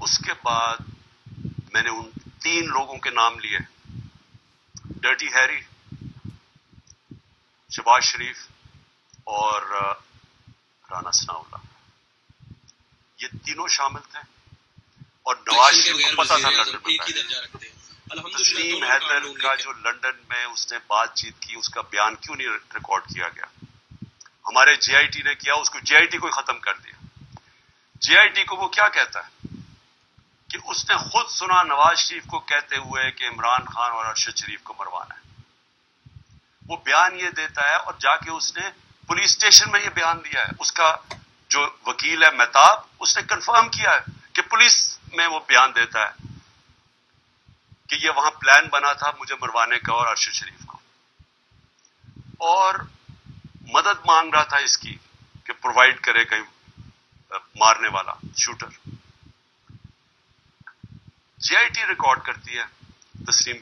اس کے بعد میں نے ان 3 لوگوں کے نام لیے، ڈرٹی ہیری، شہباز شریف اور رانا ثناء اللہ، یہ تینوں شامل تھے، اور نواز شریف کو پتا تھا لندن میں تسلیم حیدر کا جو لندن میں اس نے بات چیت کی، اس کا بیان کیوں نہیں ریکارڈ کیا گیا؟ ہمارے جے آئی ٹی نے کیا، اس کو جے آئی ٹی کو ہی ختم کر دیا۔ جے آئی ٹی کو وہ کیا کہتا ہے کہ اس نے خود سنا نواز شریف کو کہتے ہوئے کہ عمران خان اور ارشد شریف کو مروانا ہے، وہ بیان یہ دیتا ہے، اور جا کے اس نے پولیس اسٹیشن میں یہ بیان دیا ہے۔ اس کا جو وکیل ہے مہتاب، اس نے کنفرم کیا ہے کہ پولیس میں وہ بیان دیتا ہے کہ یہ وہاں پلان بنا تھا مجھے مروانے کا اور ارشد شریف کو، اور مدد مانگ رہا تھا اس کی کہ پرووائڈ کرے کہیں مارنے والا shooter. J I T record کرتی ہے تسلیم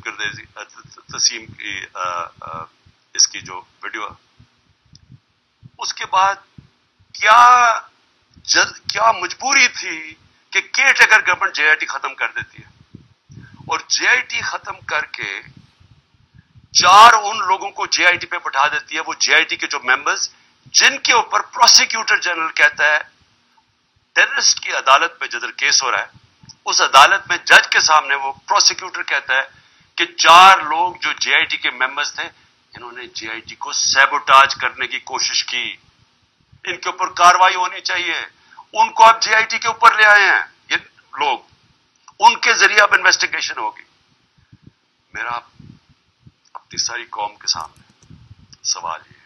کی اس کی جو ویڈیو، اس کے بعد کیا مجبوری تھی کہ care taker government J I T ختم کر دیتی ہے، اور جے آئی ٹی ختم کر کے 4 ان لوگوں کو جے آئی ٹی پہ بٹھا دیتی ہے، وہ جے آئی ٹی کے جو ممبرز جن کے اوپر پروسیکیوٹر جنرل کہتا ہے ٹیررسٹ کی عدالت میں جدھر کیس ہو رہا ہے، اس عدالت میں جج کے سامنے وہ پروسیکیوٹر کہتا ہے کہ 4 لوگ جو جے آئی ٹی کے ممبرز تھے، انہوں نے جے آئی ٹی کو سیبوٹاج کرنے کی کوشش کی، ان کے اوپر کاروائی ہونی چاہیے۔ ان کو آپ جے آئی ٹی کے اوپر لے آئے ہیں، یہ لوگ، ان کے ذریعے اب انویسٹیگیشن ہوگی۔ میرا اپنی ساری قوم کے سامنے سوال یہ